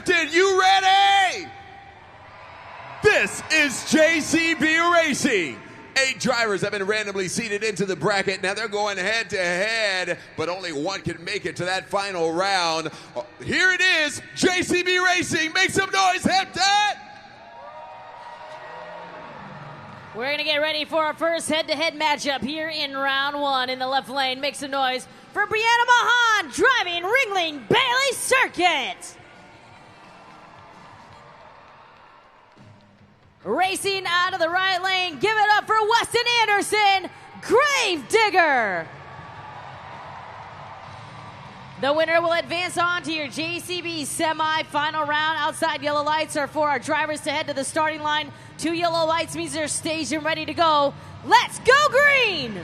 Hampton, you ready? This is JCB Racing. 8 drivers have been randomly seated into the bracket. Now they're going head to head, but only one can make it to that final round. Here it is, JCB Racing. Make some noise, Hampton! We're going to get ready for our first head-to-head matchup here in round 1. In the left lane, make some noise for Brianna Mahan, driving Ringling Bailey Circuit. Racing out of the right lane, give it up for Weston Anderson, Grave Digger. The winner will advance on to your JCB semi-final round. Outside yellow lights are for our drivers to head to the starting line. 2 yellow lights means they're staged and ready to go. Let's go green!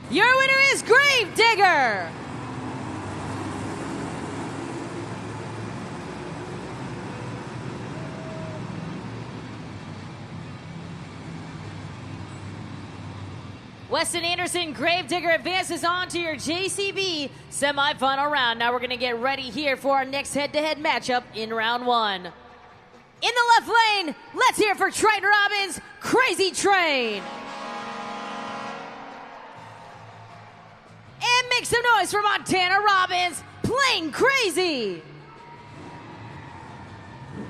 Your winner is Grave Digger. Weston Anderson, Grave Digger advances on to your JCB semifinal round. Now we're going to get ready here for our next head-to-head matchup in round 1. In the left lane, let's hear for Triton Robbins, Crazy Train. And make some noise for Montana Robbins, Plain Crazy.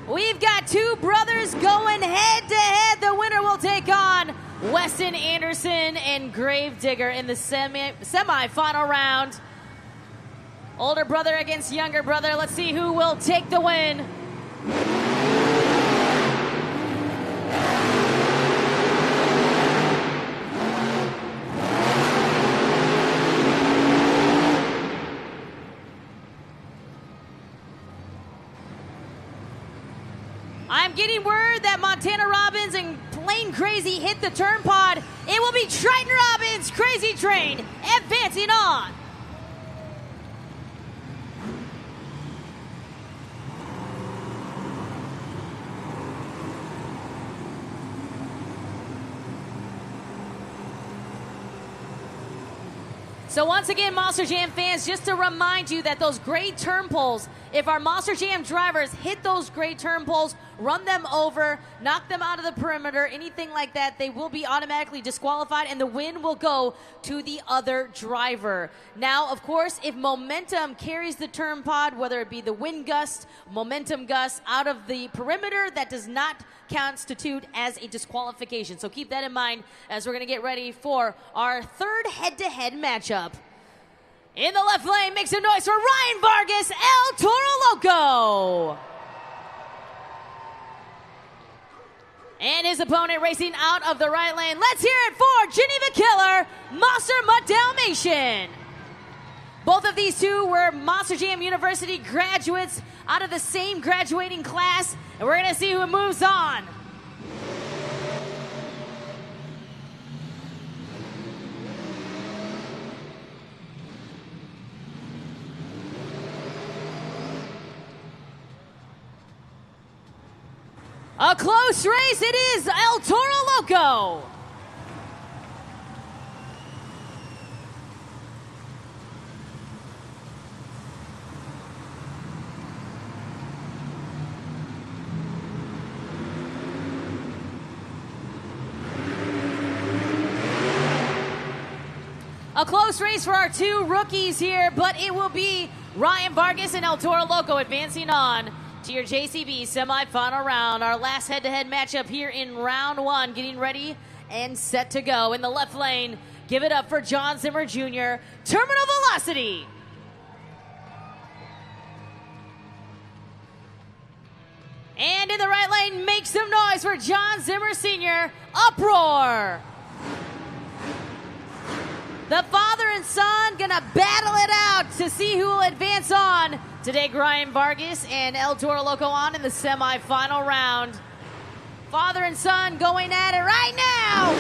We've got 2 brothers going head-to-head. The winner will take on Weston Anderson and Grave Digger in the semi-final round. Older brother against younger brother. Let's see who will take the win. I'm getting word that Montana Robbins and Plain Crazy hit the turn pod. It will be Triton Robbins, Crazy Train, advancing on. So once again, Monster Jam fans, just to remind you that those gray turn poles, if our Monster Jam drivers hit those gray turn poles, run them over, knock them out of the perimeter, anything like that, they will be automatically disqualified and the win will go to the other driver. Now, of course, if momentum carries the turn pod, whether it be the wind gust, momentum gust out of the perimeter, that does not constitute as a disqualification. So keep that in mind as we're going to get ready for our third head-to-head matchup. In the left lane, make some noise for Ryan Vargas, El Toro Loco. And his opponent racing out of the right lane. Let's hear it for Geneva Killer, Monster Mutt Dalmatian. Both of these two were Monster Jam University graduates out of the same graduating class, and we're going to see who moves on. A close race, it is El Toro Loco. A close race for our 2 rookies here, but it will be Ryan Vargas and El Toro Loco advancing on to your JCB semifinal round. Our last head-to-head matchup here in round 1, getting ready and set to go. In the left lane, give it up for John Zimmer Jr., Terminal Velocity. And in the right lane, make some noise for John Zimmer Sr., Uproar. The father and son gonna battle it out to see who will advance on to take Ryan Vargas and El Toro Loco on in the semifinal round. Father and son going at it right now.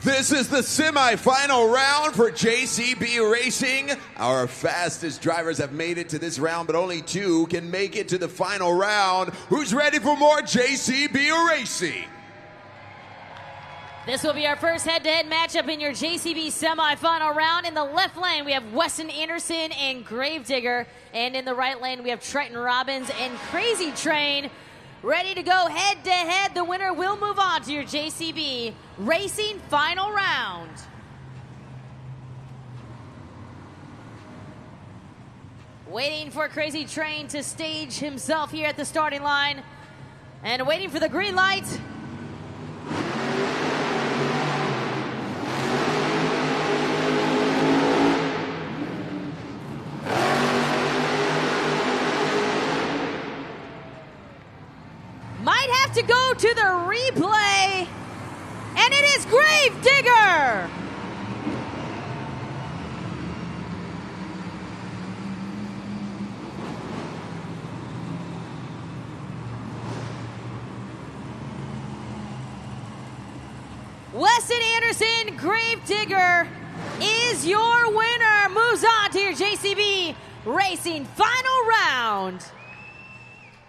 This is the semifinal round for JCB Racing. Our fastest drivers have made it to this round, but only 2 can make it to the final round. Who's ready for more JCB Racing? This will be our first head-to-head matchup in your JCB semifinal round. In the left lane, we have Weston Anderson and Gravedigger. And in the right lane, we have Triton Robbins and Crazy Train. Ready to go head-to-head. The winner will move on to your JCB Racing final round. Waiting for Crazy Train to stage himself here at the starting line. And waiting for the green light. Might have to go to the replay, and it is Gravedigger. Weston Anderson, Gravedigger is your winner. Moves on to your JCB Racing final round.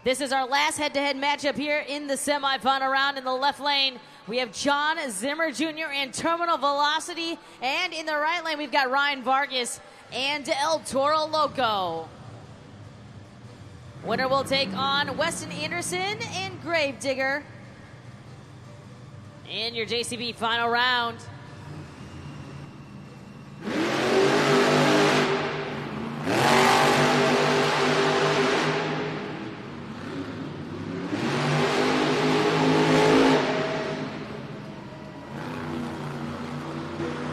This is our last head-to-head matchup here in the semifinal round. In the left lane, we have John Zimmer Jr. and Terminal Velocity. And in the right lane, we've got Ryan Vargas and El Toro Loco. Winner will take on Weston Anderson and Gravedigger in your JCB final round.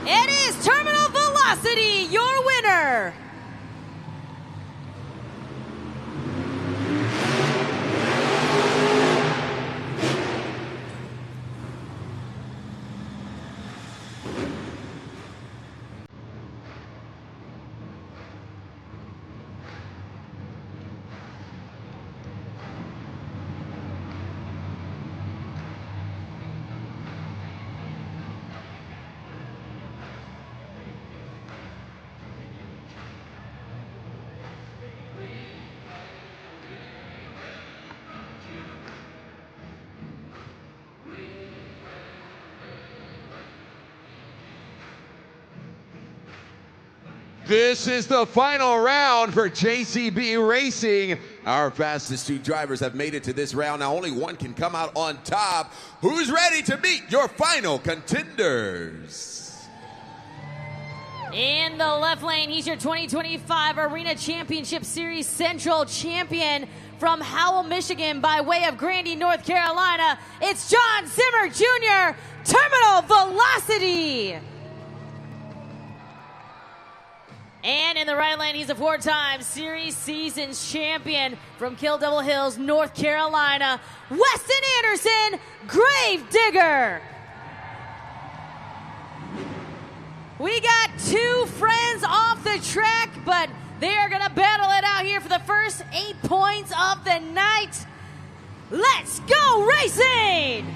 It is Terminal Velocity, your winner. This is the final round for JCB Racing. Our fastest 2 drivers have made it to this round. Now only 1 can come out on top. Who's ready to meet your final contenders? In the left lane, he's your 2025 Arena Championship Series Central Champion from Howell, Michigan, by way of Grandy, North Carolina. It's John Zimmer Jr., Terminal Velocity. And in the right lane, he's a 4-time Series Seasons champion from Kill Devil Hills, North Carolina, Weston Anderson, Gravedigger. We got 2 friends off the track, but they are going to battle it out here for the first 8 points of the night. Let's go racing!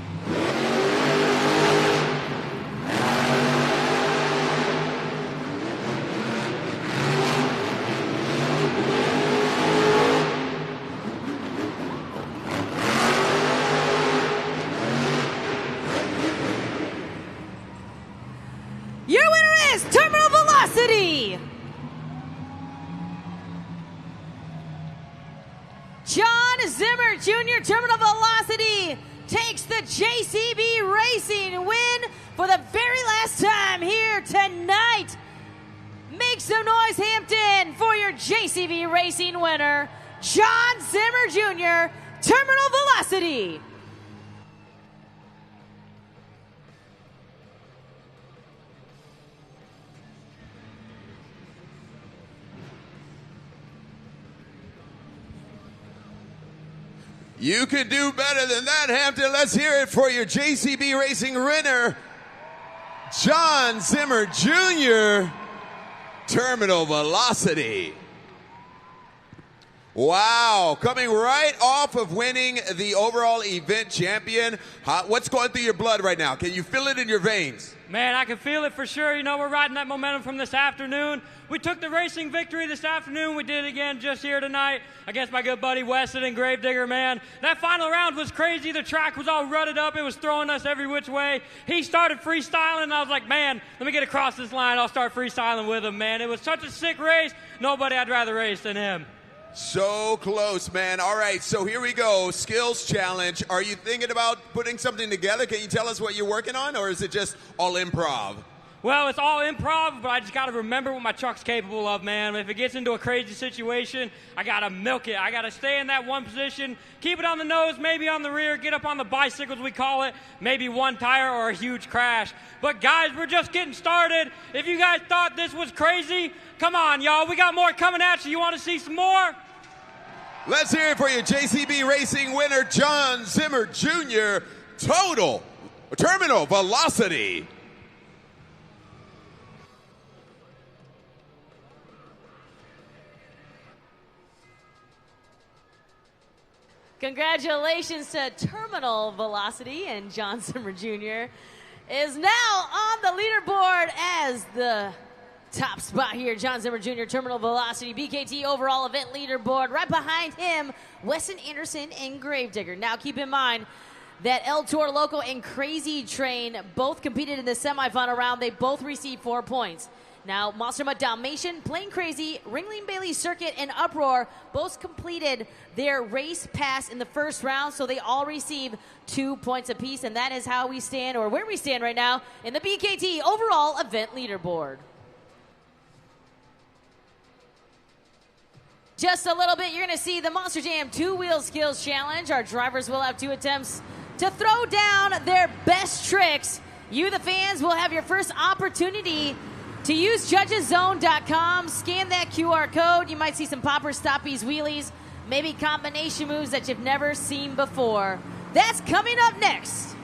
Your winner is Terminal Velocity. John Zimmer Jr., Terminal Velocity, takes the JCB Racing win for the very last time here tonight. Make some noise, Hampton, for your JCB Racing winner, John Zimmer Jr., Terminal Velocity. You can do better than that, Hampton. Let's hear it for your JCB Racing winner, John Zimmer Jr., Terminal Velocity. Wow, coming right off of winning the overall event champion. What's going through your blood right now? Can you feel it in your veins? Man, I can feel it for sure. You know, we're riding that momentum from this afternoon. We took the racing victory this afternoon. We did it again just here tonight against my good buddy Weston and Gravedigger, man. That final round was crazy. The track was all rutted up. It was throwing us every which way. He started freestyling, and I was like, man, let me get across this line. I'll start freestyling with him, man. It was such a sick race. Nobody I'd rather race than him. So close, man. All right, so here we go. Skills challenge. Are you thinking about putting something together? Can you tell us what you're working on, or is it just all improv? Well, it's all improv, but I just got to remember what my truck's capable of, man. If it gets into a crazy situation, I got to milk it. I got to stay in that one position, keep it on the nose, maybe on the rear, get up on the bicycles, we call it, maybe one tire or a huge crash. But, guys, we're just getting started. If you guys thought this was crazy, come on, y'all. We got more coming at you. You want to see some more? Let's hear it for you. JCB Racing winner John Zimmer Jr. Terminal Velocity. Congratulations to Terminal Velocity, and John Zimmer Jr. is now on the leaderboard as the top spot here. John Zimmer Jr., Terminal Velocity, BKT overall event leaderboard. Right behind him, Weston Anderson and Gravedigger. Now keep in mind that El Toro Loco and Crazy Train both competed in the semifinal round. They both received 4 points. Now, Monster Mutt Dalmatian, Plain Crazy, Ringling Bailey Circuit, and Uproar both completed their race pass in the first round, so they all receive 2 points apiece, and that is how we stand, or where we stand right now, in the BKT overall event leaderboard. Just a little bit, you're going to see the Monster Jam two-wheel skills challenge. Our drivers will have 2 attempts to throw down their best tricks. You, the fans, will have your first opportunity to use judgeszone.com. Scan that QR code. You might see some poppers, stoppies, wheelies, maybe combination moves that you've never seen before. That's coming up next.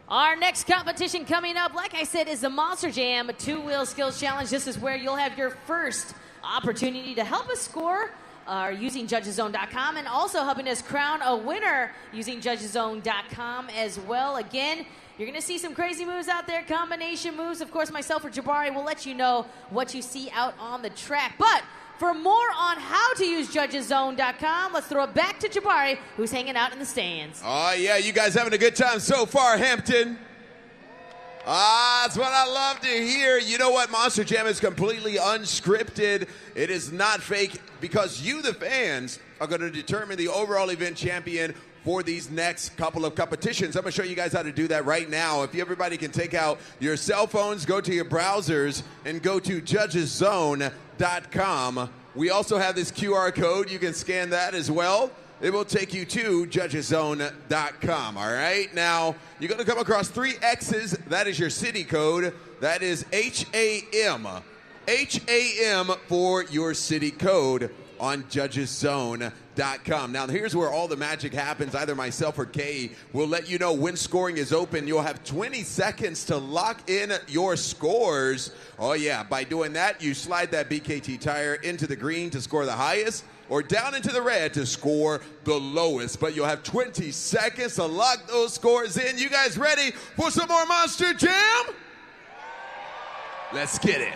Our next competition coming up, like I said, is the Monster Jam two-wheel skills challenge. This is where you'll have your first opportunity to help us score using judgeszone.com, and also helping us crown a winner using judgeszone.com as well. Again, you're going to see some crazy moves out there, combination moves. Of course, myself or Jabari will let you know what you see out on the track. But for more on how to use judgeszone.com, let's throw it back to Jabari, who's hanging out in the stands. Oh, yeah, you guys having a good time so far, Hampton? That's what I love to hear. You know what? Monster Jam is completely unscripted. It is not fake, because you, the fans, are going to determine the overall event champion for these next couple of competitions. I'm going to show you guys how to do that right now. If everybody can take out your cell phones, go to your browsers, and go to judgeszone.com. We also have this QR code. You can scan that as well. It will take you to judgeszone.com, all right? Now, you're going to come across 3 X's. That is your city code. That is HAM. HAM for your city code on judgeszone.com. Now, here's where all the magic happens. Either myself or Kay will let you know when scoring is open. You'll have 20 seconds to lock in your scores. Oh, yeah. By doing that, you slide that BKT tire into the green to score the highest, or down into the red to score the lowest. But you'll have 20 seconds to lock those scores in. You guys ready for some more Monster Jam? Let's get it.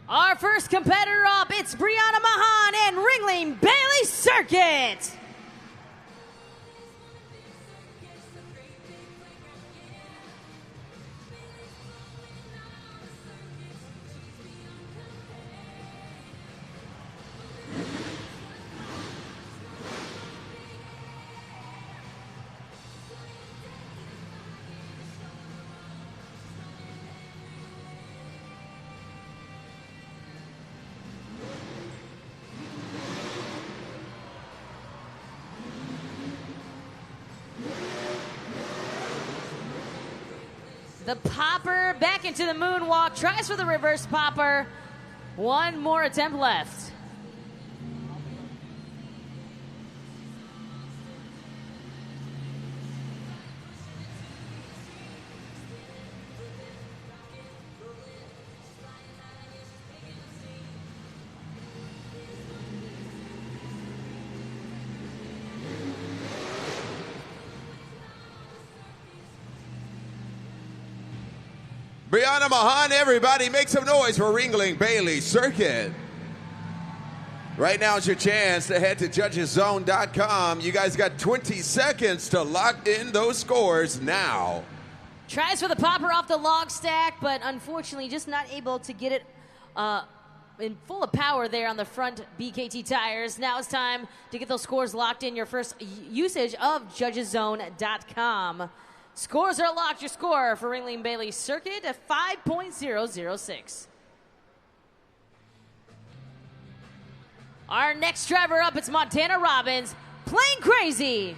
Our first competitor up, it's Brianna Mahan and Ringling Bailey Circuit. The popper back into the moonwalk, tries for the reverse popper. One more attempt left. Brianna Mahan, everybody make some noise for Ringling Bailey Circuit. Right now is your chance to head to judgeszone.com. You guys got 20 seconds to lock in those scores now. Tries for the popper off the log stack, but unfortunately just not able to get it in full of power there on the front BKT tires. Now it's time to get those scores locked in. Your first usage of judgeszone.com. Scores are locked. Your score for Ringling Bailey Circuit at 5.006. Our next driver up, it's Montana Robbins, playing crazy.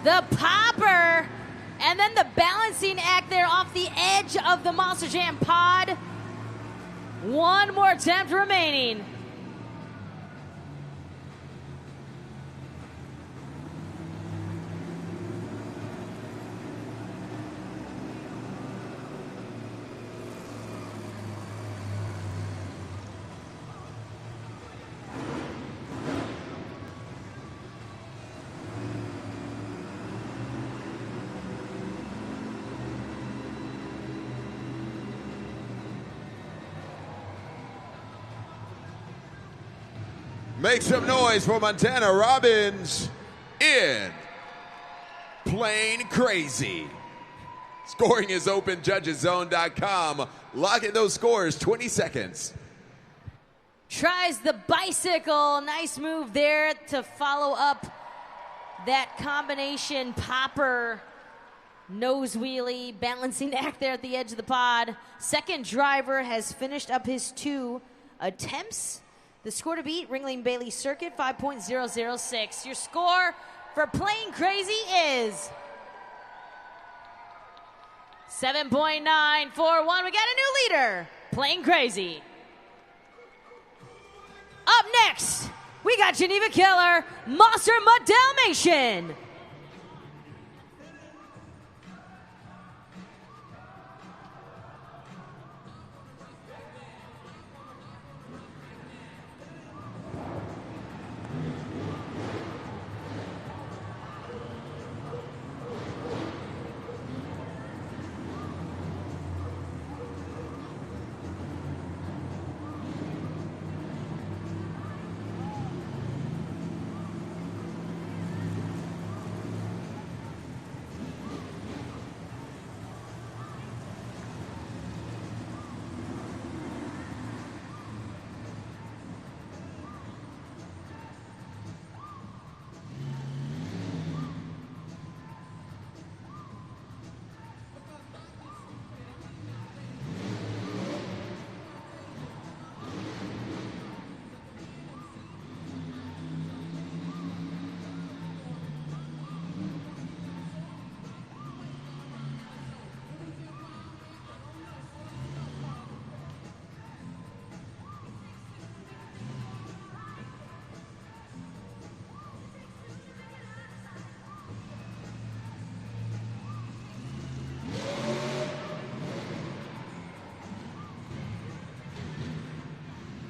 The popper, and then the balancing act there off the edge of the Monster Jam pod. One more attempt remaining. Make some noise for Montana Robbins in Plain Crazy. Scoring is open, judgeszone.com. Lock in those scores, 20 seconds. Tries the bicycle. Nice move there to follow up that combination popper nose wheelie balancing act there at the edge of the pod. Second driver has finished up his 2 attempts. The score to beat, Ringling Bailey Circuit, 5.006. Your score for Playing Crazy is 7.941. We got a new leader, Playing Crazy. Up next, we got Geneva Killer, Monster Dalmatian.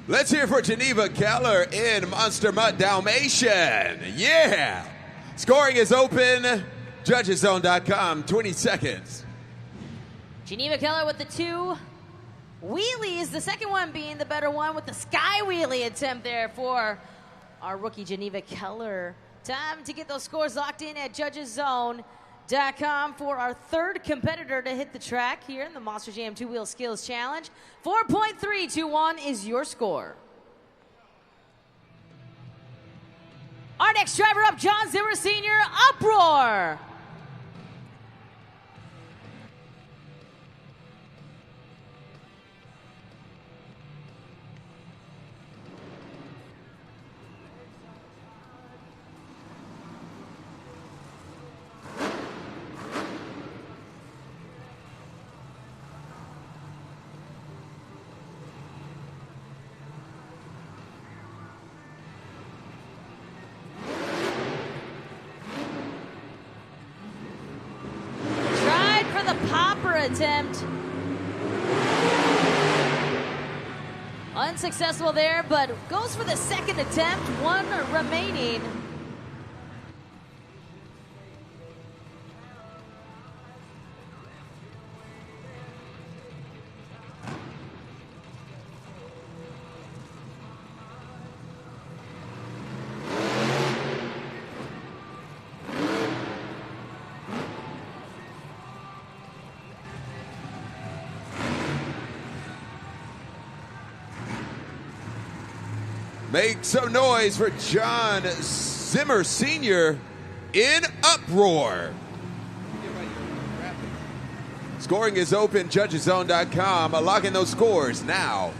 Let's hear for Geneva Keller in Monster Mutt Dalmatian. Yeah! Scoring is open. Judgeszone.com, 20 seconds. Geneva Keller with the 2 wheelies, the second one being the better one with the sky wheelie attempt there for our rookie Geneva Keller. Time to get those scores locked in at Judgeszone.com for our third competitor to hit the track here in the Monster Jam 2-Wheel Skills Challenge. 4.321 is your score. Our next driver up, John Zimmer Sr., Uproar. Attempt. Unsuccessful there, but goes for the second attempt, 1 remaining. Make some noise for John Zimmer Sr. in Uproar. Scoring is open, Judgeszone.com. Locking those scores now.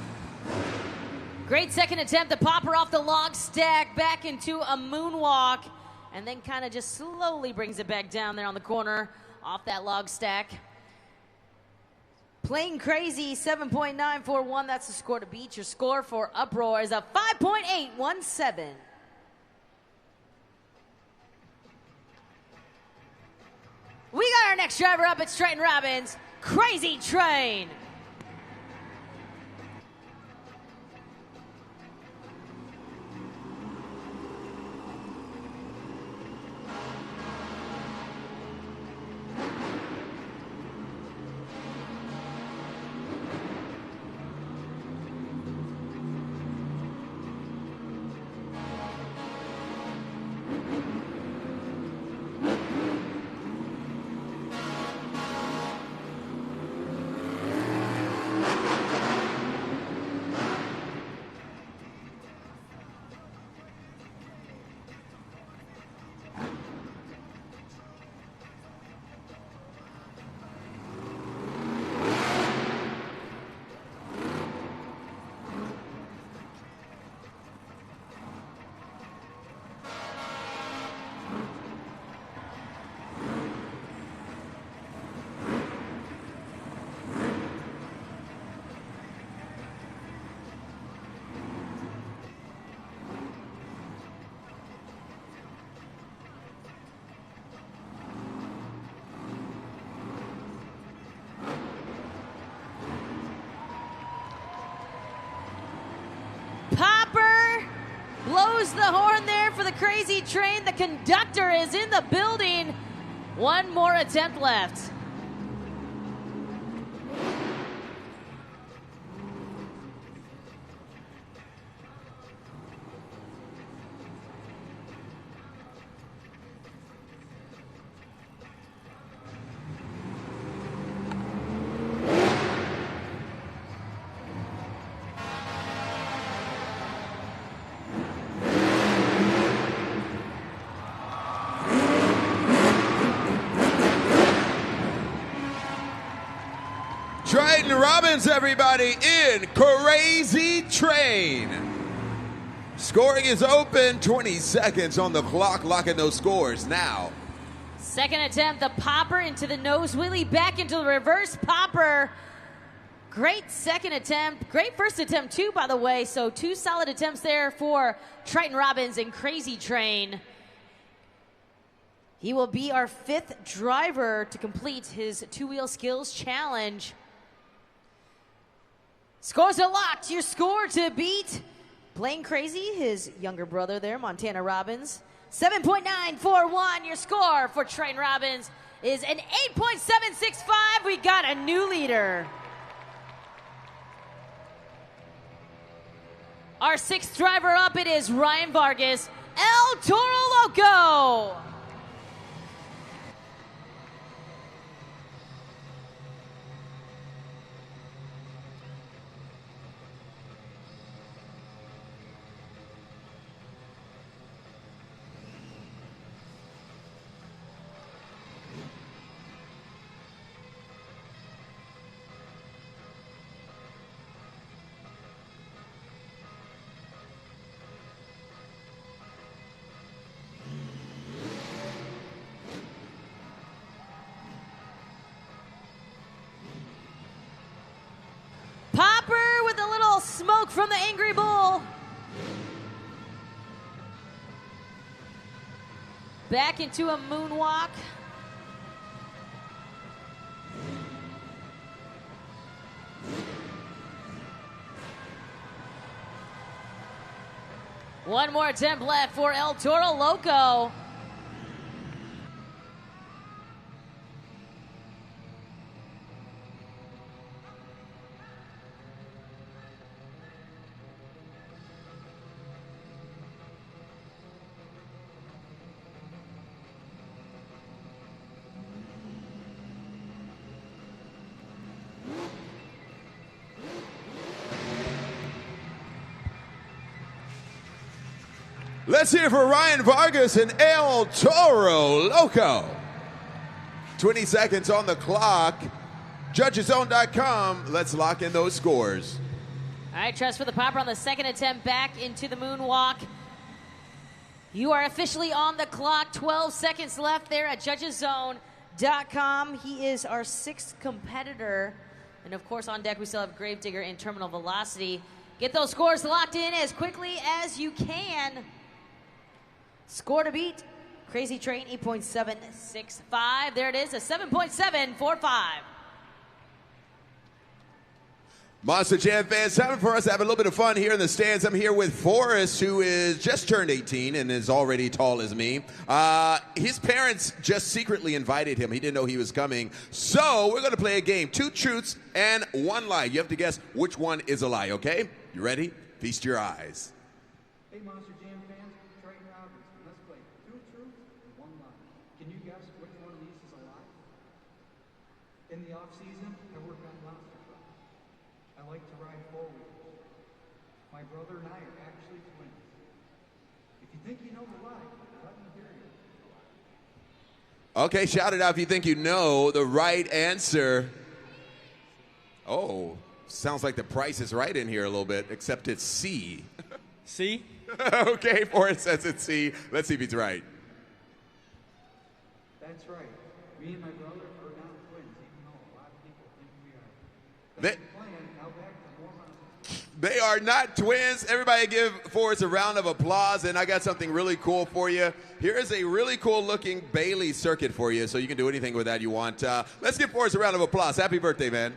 Great second attempt, the popper off the log stack back into a moonwalk, and then kind of just slowly brings it back down there on the corner off that log stack. Playing crazy, 7.941. That's the score to beat. Your score for Uproar is a 5.817. We got our next driver up at Triton Robbins, Crazy Train. Popper blows the horn there for the Crazy Train. The conductor is in the building. One more attempt left. Triton Robbins, everybody, in Crazy Train. Scoring is open, 20 seconds on the clock, locking those scores now. Second attempt, the popper into the nose wheelie, back into the reverse popper. Great second attempt, great first attempt too, by the way. So 2 solid attempts there for Triton Robbins and Crazy Train. He will be our 5th driver to complete his 2-wheel skills challenge. Scores are locked. Your score to beat Playing Crazy, his younger brother there, Montana Robbins. 7.941. Your score for Trent Robbins is an 8.765. We got a new leader. Our sixth driver up, it is Ryan Vargas, El Toro Loco. Popper with a little smoke from the Angry Bull. Back into a moonwalk. One more attempt left for El Toro Loco. Let's hear for Ryan Vargas and El Toro Loco. 20 seconds on the clock. Judgeszone.com. Let's lock in those scores. All right, Trust for the Popper on the second attempt back into the moonwalk. You are officially on the clock. 12 seconds left there at Judgeszone.com. He is our sixth competitor. And of course, on deck, we still have Gravedigger and Terminal Velocity. Get those scores locked in as quickly as you can. Score to beat, Crazy Train, 8.765. There it is, a 7.745. Monster Jam fans, time for us to have a little bit of fun here in the stands. I'm here with Forrest, who is just turned 18 and is already tall as me. His parents just secretly invited him. He didn't know he was coming. So we're going to play a game. 2 truths and 1 lie. You have to guess which one is a lie, okay? You ready? Feast your eyes. Hey, Monster Jam fans, Trent Robbins. Let's play 2 truths and 1 lie. Can you guess which one of these is a lie? In the off-season, I work on monster trucks. I like to ride 4-wheelers. My brother and I are actually twins. If you think you know the lie, let me hear you. Okay, shout it out if you think you know the right answer. Oh, sounds like the price is right in here a little bit, except it's C. C? Okay, Forrest says it's C. Let's see if he's right. That's right. Me and my brother are not twins, even though a lot of people think we are. They, Thanks for playing. Now back to more monsters. they are not twins. Everybody give Forrest a round of applause, and I got something really cool for you. Here is a really cool looking Bailey circuit for you, so you can do anything with that you want. Let's give Forrest a round of applause. Happy birthday, man.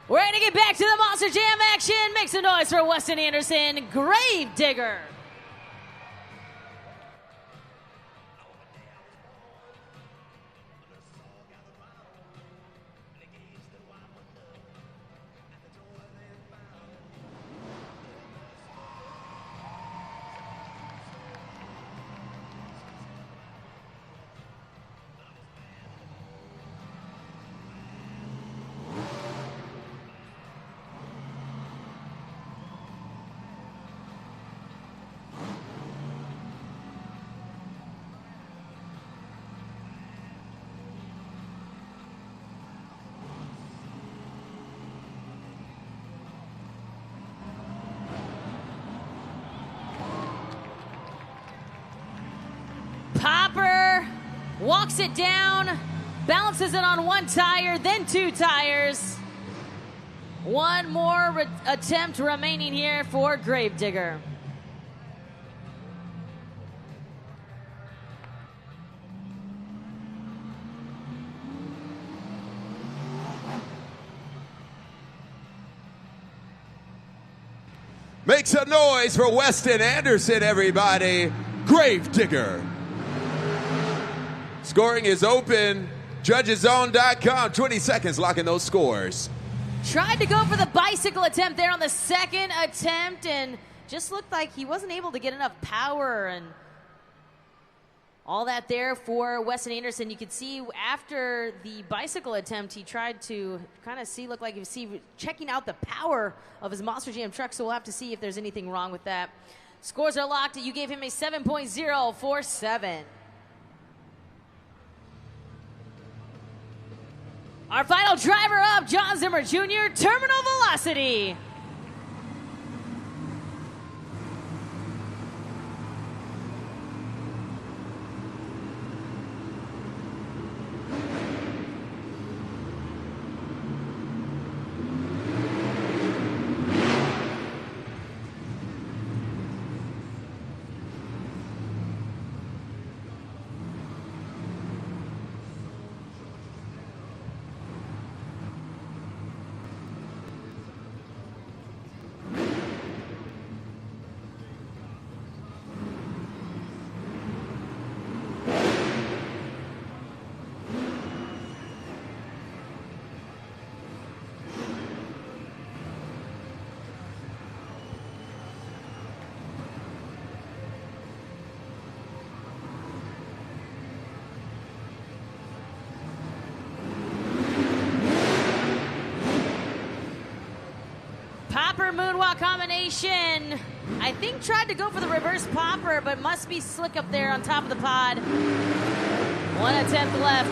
We're going to get back to the Monster Jam action. Make some noise for Weston Anderson, Gravedigger. Popper walks it down, balances it on 1 tire, then 2 tires. 1 more attempt remaining here for Gravedigger. Make some noise for Weston Anderson, everybody. Gravedigger. Scoring is open. Judgeszone.com. 20 seconds locking those scores. Tried to go for the bicycle attempt there on the second attempt and just looked like he wasn't able to get enough power and all that there for Weston Anderson. You could see after the bicycle attempt, he tried to kind of look like he was checking out the power of his Monster Jam truck, so we'll have to see if there's anything wrong with that. Scores are locked. You gave him a 7.047. Our final driver up, John Zimmer Jr., Terminal Velocity. Popper moonwalk combination. I think tried to go for the reverse popper, but must be slick up there on top of the pod. One attempt left.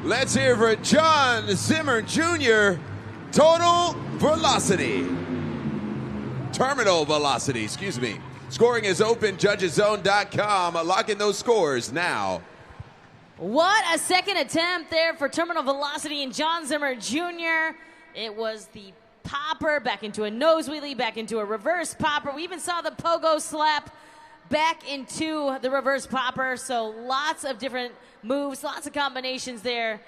Let's hear for John Zimmer Jr., Total Velocity. Terminal Velocity, excuse me. Scoring is open, Judgeszone.com. Locking those scores now. What a second attempt there for Terminal Velocity and John Zimmer Jr. It was the popper back into a nose wheelie, back into a reverse popper. We even saw the pogo slap back into the reverse popper. So lots of different moves, lots of combinations there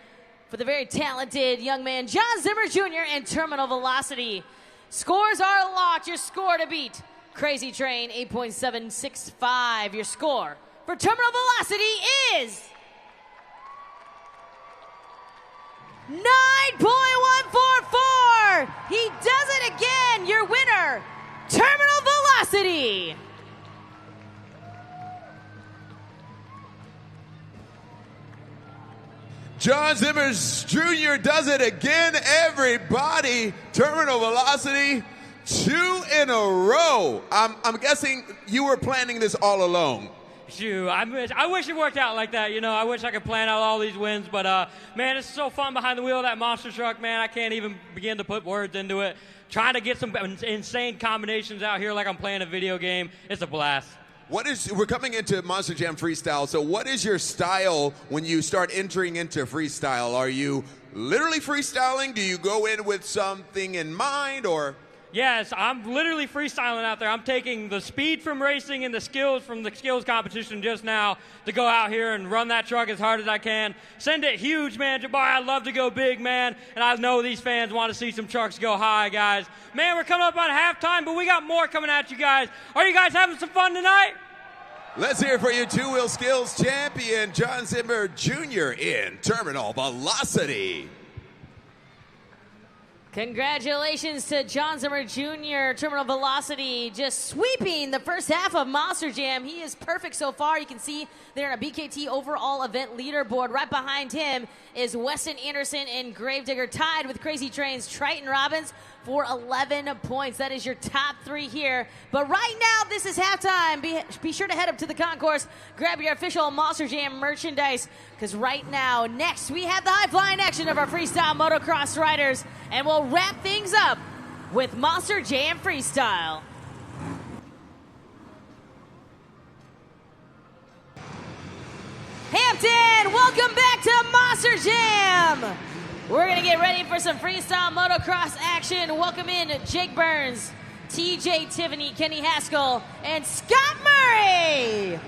for the very talented young man, John Zimmer Jr. and Terminal Velocity. Scores are locked. Your score to beat Crazy Train, 8.765. Your score for Terminal Velocity is 9.144. He does it again. Your winner, Terminal Velocity. John Zimmer Jr. does it again, everybody. Terminal Velocity, 2 in a row. I'm guessing you were planning this all alone. Shoot, I wish it worked out like that. You know, I wish I could plan out all these wins. But, man, it's so fun behind the wheel of that monster truck, man. I can't even begin to put words into it. Trying to get some insane combinations out here like I'm playing a video game. It's a blast. We're coming into Monster Jam Freestyle, so what is your style when you start entering into freestyle? Are you literally freestyling? Do you go in with something in mind, or? Yes, I'm literally freestyling out there. I'm taking the speed from racing and the skills from the skills competition just now to go out here and run that truck as hard as I can. Send it huge, man. Jabari, I'd love to go big, man. And I know these fans want to see some trucks go high, guys. Man, we're coming up on halftime, but we got more coming at you guys. Are you guys having some fun tonight? Let's hear it for your two-wheel skills champion, John Zimmer Jr. in terminal velocity. Congratulations to John Zimmer Jr., Terminal Velocity, just sweeping the first half of Monster Jam. He is perfect so far. You can see they're in a BKT overall event leaderboard. Right behind him is Weston Anderson and Gravedigger, tied with Crazy Train's Triton Robbins for 11 points. That is your top three here. But right now, this is halftime. Be sure to head up to the concourse, grab your official Monster Jam merchandise, because right now, next, we have the high-flying action of our freestyle motocross riders, and we'll wrap things up with Monster Jam Freestyle. Hampton, welcome back to Monster Jam. We're gonna get ready for some freestyle motocross action. Welcome in Jake Burns, TJ Tiffany, Kenny Haskell, and Scott Murray.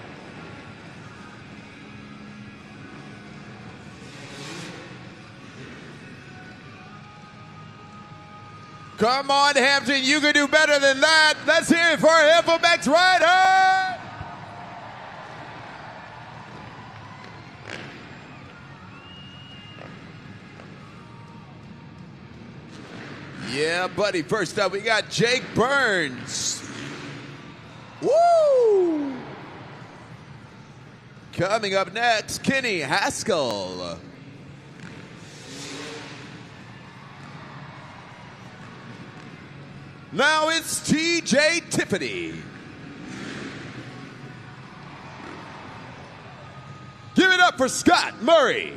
Come on, Hampton, you can do better than that. Let's hear it for FMX Rider. Yeah, buddy. First up, we got Jake Burns. Woo! Coming up next, Kenny Haskell. Now it's TJ Tiffany. Give it up for Scott Murray.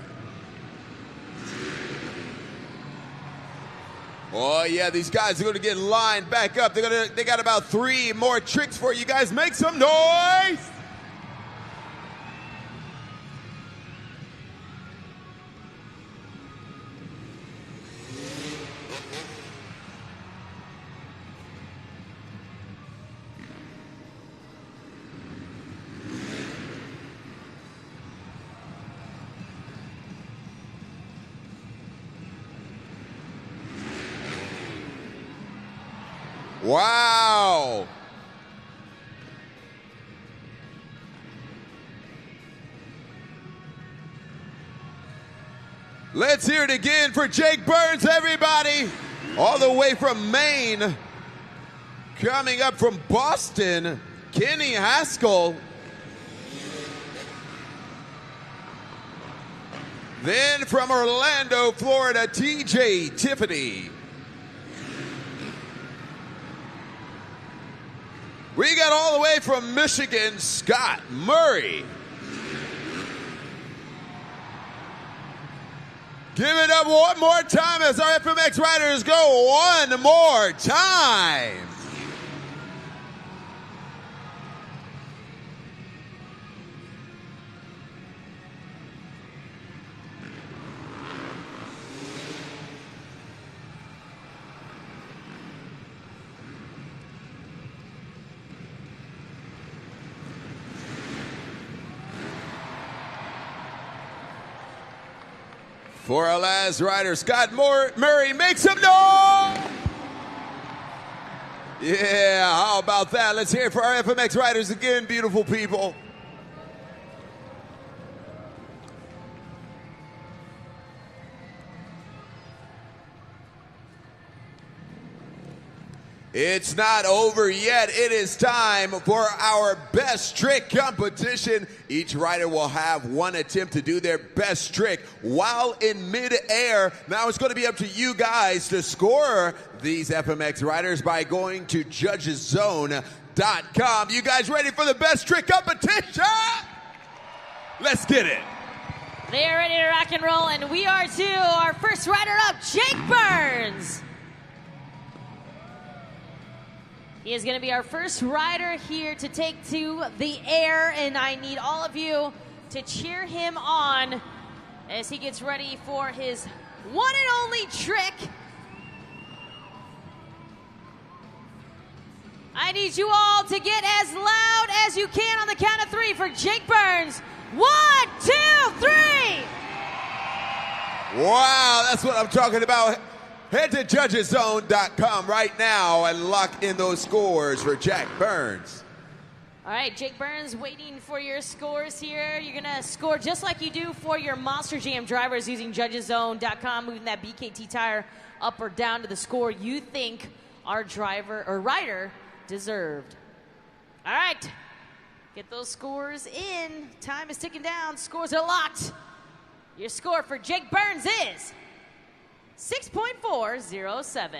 Oh yeah, these guys are gonna get lined back up. They got about 3 more tricks for you guys. Make some noise! Wow! Let's hear it again for Jake Burns, everybody! All the way from Maine. Coming up from Boston, Kenny Haskell. Then from Orlando, Florida, TJ Tiffany. We got all the way from Michigan, Scott Murray. Give it up one more time as our FMX riders go one more time. For our last rider, Scott Murray, make some noise! Yeah, how about that? Let's hear it for our FMX riders again, beautiful people. It's not over yet. It is time for our best trick competition. Each rider will have one attempt to do their best trick while in mid-air. Now it's going to be up to you guys to score these FMX riders by going to judgeszone.com. You guys ready for the best trick competition? Let's get it. They're ready to rock and roll, and we are too. Our first rider up, Jake Burns. He is going to be our first rider here to take to the air, and I need all of you to cheer him on as he gets ready for his one and only trick. I need you all to get as loud as you can on the count of 3 for Jake Burns. 1, 2, 3! Wow, that's what I'm talking about. Head to judgeszone.com right now and lock in those scores for Jack Burns. All right, Jake Burns waiting for your scores here. You're going to score just like you do for your Monster Jam drivers using judgeszone.com, moving that BKT tire up or down to the score you think our driver or rider deserved. All right, get those scores in. Time is ticking down. Scores are locked. Your score for Jake Burns is 6.407.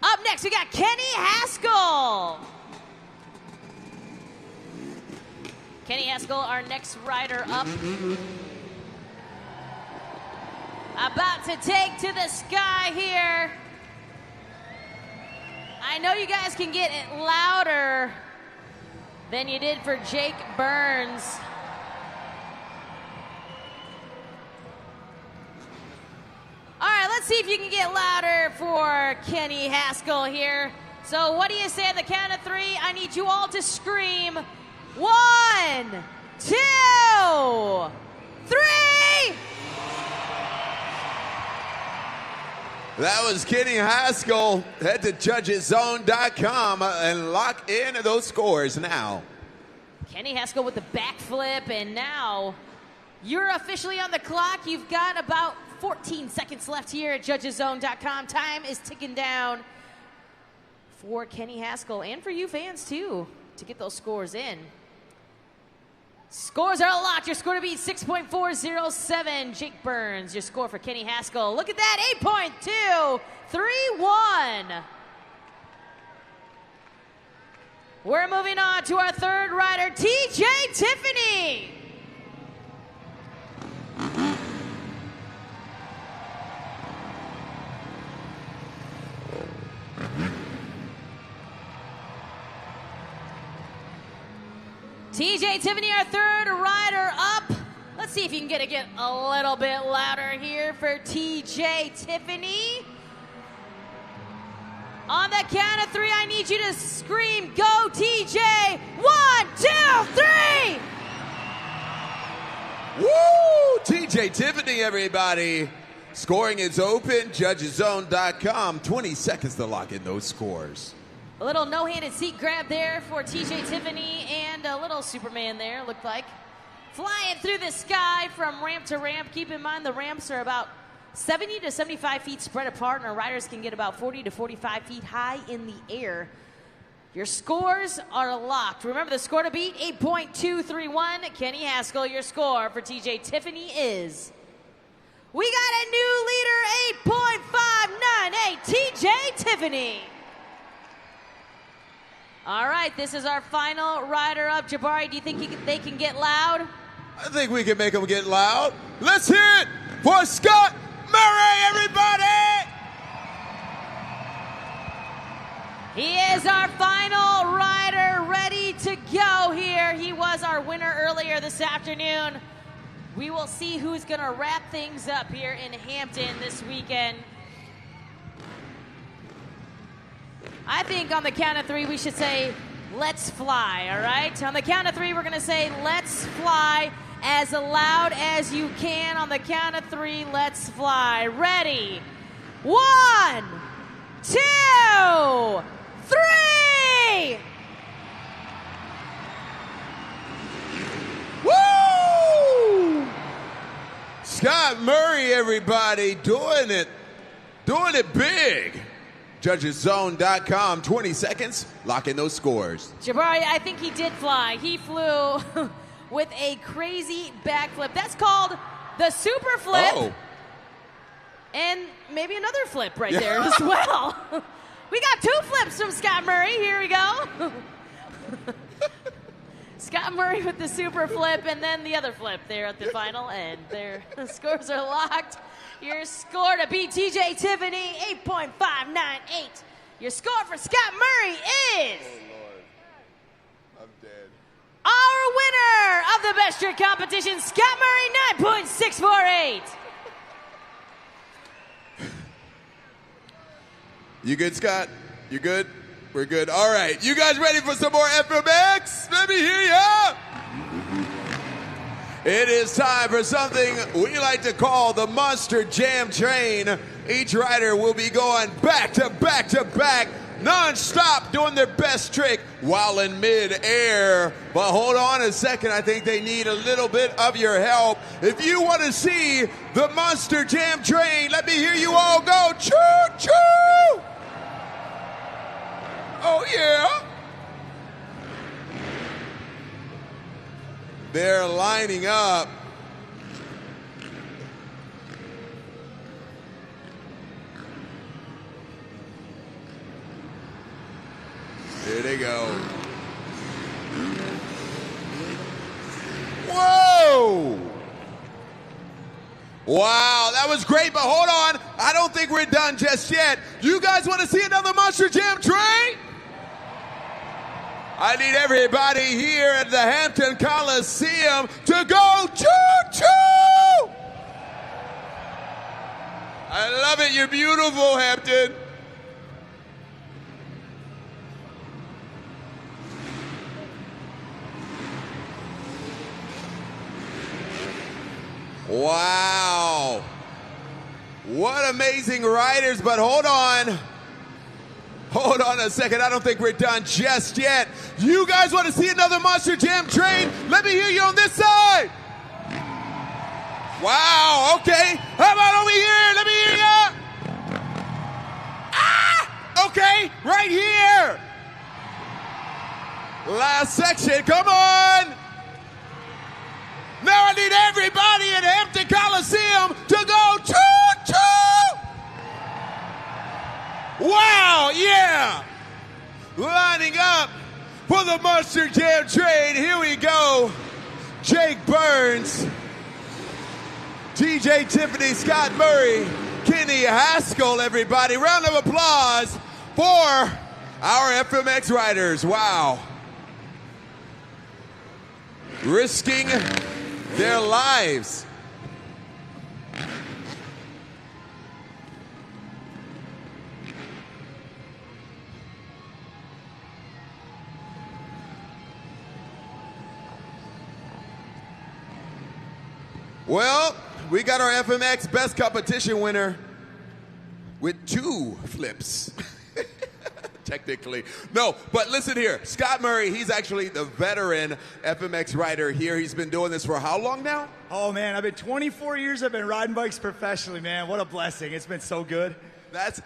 Up next, we got Kenny Haskell. Kenny Haskell, our next rider up. About to take to the sky here. I know you guys can get it louder than you did for Jake Burns. All right, let's see if you can get louder for Kenny Haskell here. So what do you say on the count of 3? I need you all to scream. 1, 2, 3. That was Kenny Haskell. Head to judgeszone.com and lock in those scores now. Kenny Haskell with the backflip, and now you're officially on the clock. You've got about 14 seconds left here at judgeszone.com. Time is ticking down for Kenny Haskell and for you fans too to get those scores in. Scores are locked. Your score to beat 6.407. Jake Burns, your score for Kenny Haskell. Look at that, 8.231. We're moving on to our third rider, TJ Tiffany. TJ Tiffany, our third rider up. Let's see if you can get a little bit louder here for TJ Tiffany. On the count of 3, I need you to scream, go TJ. 1, 2, 3. Woo! TJ Tiffany, everybody. Scoring is open, judgeszone.com. 20 seconds to lock in those scores. A little no-handed seat grab there for TJ Tiffany, and a little Superman there, looked like. Flying through the sky from ramp to ramp. Keep in mind the ramps are about 70 to 75 feet spread apart, and our riders can get about 40 to 45 feet high in the air. Your scores are locked. Remember the score to beat, 8.231. Kenny Haskell, your score for TJ Tiffany is... We got a new leader, 8.598, TJ Tiffany. All right, this is our final rider up. Jabari, do you think they can get loud? I think we can make them get loud. Let's hear it for Scott Murray, everybody! He is our final rider, ready to go here. He was our winner earlier this afternoon. We will see who's going to wrap things up here in Hampton this weekend. I think on the count of 3, we should say, let's fly, all right? On the count of 3, we're going to say, let's fly as loud as you can. On the count of 3, let's fly. Ready? 1, 2, 3! Woo! Scott Murray, everybody, doing it big. Judgeszone.com, 20 seconds, lock in those scores. Jabari, I think he did fly. He flew with a crazy backflip. That's called the super flip. Oh. And maybe another flip right there as well. We got 2 flips from Scott Murray. Here we go. Scott Murray with the super flip and then the other flip there at the final end. There, the scores are locked. Your score to beat TJ Tiffany, 8.598. Your score for Scott Murray is... Oh, Lord. I'm dead. Our winner of the Best Trick Competition, Scott Murray, 9.648. You good, Scott? You good? We're good. All right. You guys ready for some more FMX? Let me hear ya. It is time for something we like to call the Monster Jam Train. Each rider will be going back to back to back non-stop doing their best trick while in mid-air. But hold on a second, I think they need a little bit of your help. If you want to see the Monster Jam train, let me hear you all go choo-choo! Oh yeah! They're lining up. There they go. Whoa! Wow, that was great, but hold on. I don't think we're done just yet. You guys want to see another Monster Jam train? I need everybody here at the Hampton Coliseum to go choo-choo! I love it. You're beautiful, Hampton. Wow. What amazing riders, but hold on. Hold on a second, I don't think we're done just yet. You guys want to see another Monster Jam train? Let me hear you on this side. Wow, okay. How about over here? Let me hear you. Ah, okay, right here. Last section, come on. Now I need everybody at Hampton Coliseum to go choo-choo. Wow, yeah! Lining up for the Monster Jam train. Here we go. Jake Burns, TJ Tiffany, Scott Murray, Kenny Haskell, everybody. Round of applause for our FMX riders. Wow. Risking their lives. Well, we got our FMX Best Competition winner with 2 flips. Technically. No, but listen here. Scott Murray, he's actually the veteran FMX rider here. He's been doing this for how long now? Oh, man, I've been 24 years. I've been riding bikes professionally, man. What a blessing. It's been so good. That's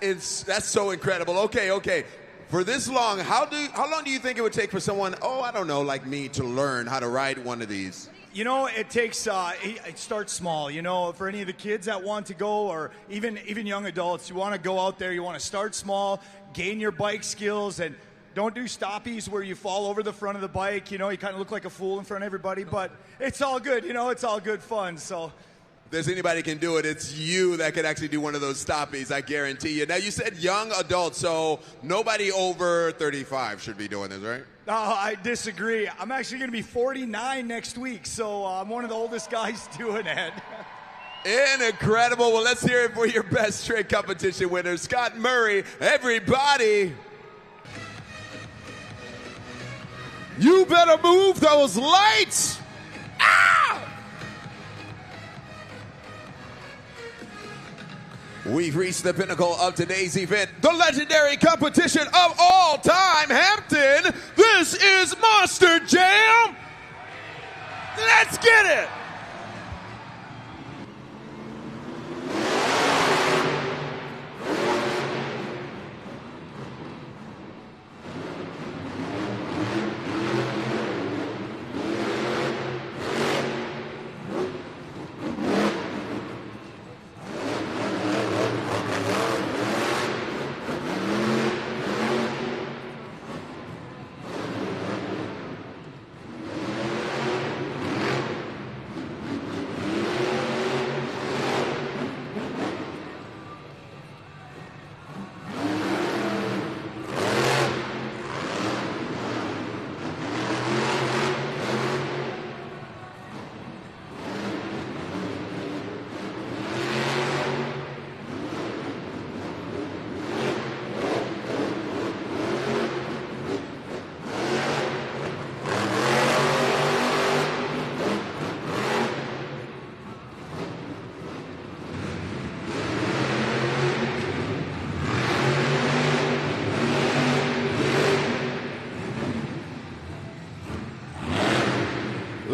so incredible. Okay. For this long, how long do you think it would take for someone, I don't know, like me, to learn how to ride one of these? You know, it takes, it starts small. You know, for any of the kids that want to go, or even young adults, you want to go out there, you want to start small, gain your bike skills, and don't do stoppies where you fall over the front of the bike. You know, you kind of look like a fool in front of everybody, but it's all good. You know, it's all good fun, so. If there's anybody can do it, it's you that can actually do one of those stoppies, I guarantee you. Now, you said young adults, so nobody over 35 should be doing this, right? I disagree. I'm actually going to be 49 next week, so I'm one of the oldest guys doing it. Incredible. Well, let's hear it for your best trick competition winner, Scott Murray. Everybody, you better move those lights. Ah! We've reached the pinnacle of today's event, the legendary competition of all time, Hampton. This is Monster Jam. Let's get it.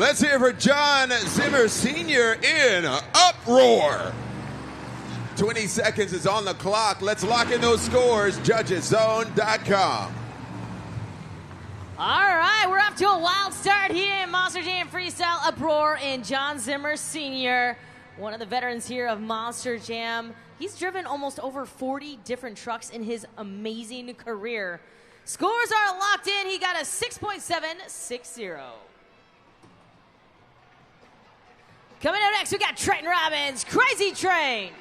Let's hear for John Zimmer Sr. in Uproar. 20 seconds is on the clock. Let's lock in those scores. JudgesZone.com. All right, we're off to a wild start here in Monster Jam Freestyle Uproar in John Zimmer Sr., one of the veterans here of Monster Jam. He's driven almost over 40 different trucks in his amazing career. Scores are locked in. He got a 6.760. Coming up next, we got Triton Robbins, Crazy Train.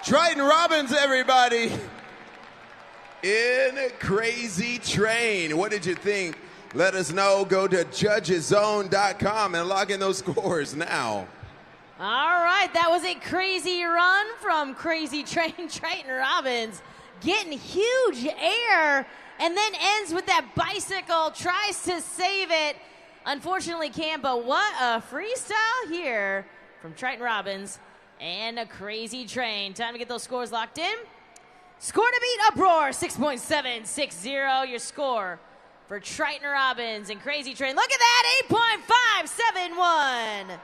Triton Robbins, everybody, in Crazy Train. What did you think? Let us know. Go to JudgesZone.com and log in those scores now. All right, that was a crazy run from Crazy Train Triton Robbins, getting huge air, and then ends with that bicycle, tries to save it. Unfortunately can't, but what a freestyle here from Triton Robbins and a Crazy Train. Time to get those scores locked in. Score to beat Uproar, 6.760, your score for Triton Robbins and Crazy Train. Look at that, 8.571.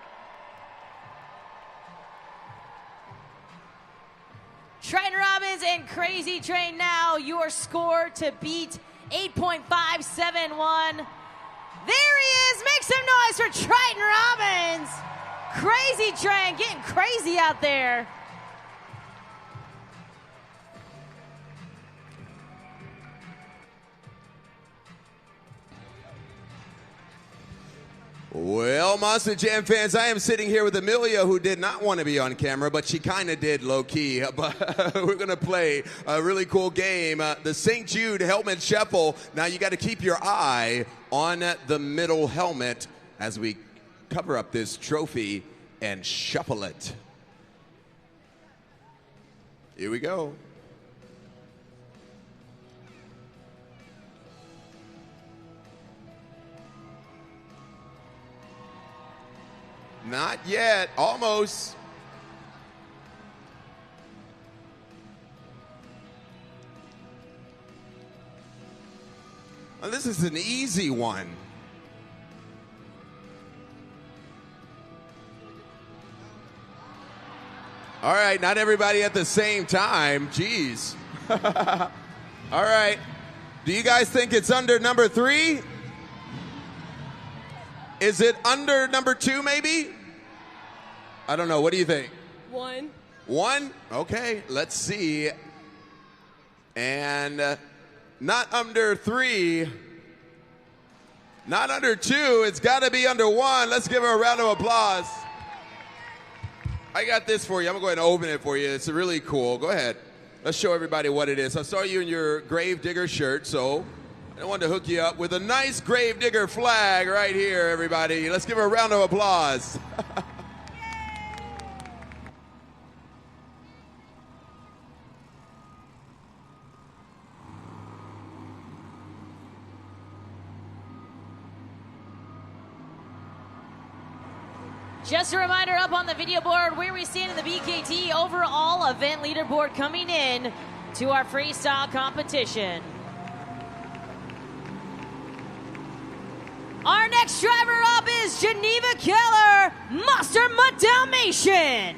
Triton Robbins and Crazy Train now, your score to beat 8.571. There he is, make some noise for Triton Robbins. Crazy Train getting crazy out there. Well, Monster Jam fans, I am sitting here with Amelia, who did not want to be on camera, but she kind of did low-key. But we're going to play a really cool game, the St. Jude Helmet Shuffle. Now, you got to keep your eye on the middle helmet as we cover up this trophy and shuffle it. Here we go. Not yet, almost. Well, this is an easy one. All right, not everybody at the same time. Jeez. All right. Do you guys think it's under number 3? Is it under number 2, maybe? I don't know. What do you think? 1. 1? Okay, let's see. And not under 3. Not under 2. It's got to be under 1. Let's give her a round of applause. I got this for you. I'm going to go ahead and open it for you. It's really cool. Go ahead. Let's show everybody what it is. I saw you in your Gravedigger shirt, so I wanted to hook you up with a nice Gravedigger flag right here, everybody. Let's give her a round of applause. Just a reminder, up on the video board where we stand in the BKT overall event leaderboard coming in to our freestyle competition. Our next driver up is Geneva Keller, Monster Dalmatian.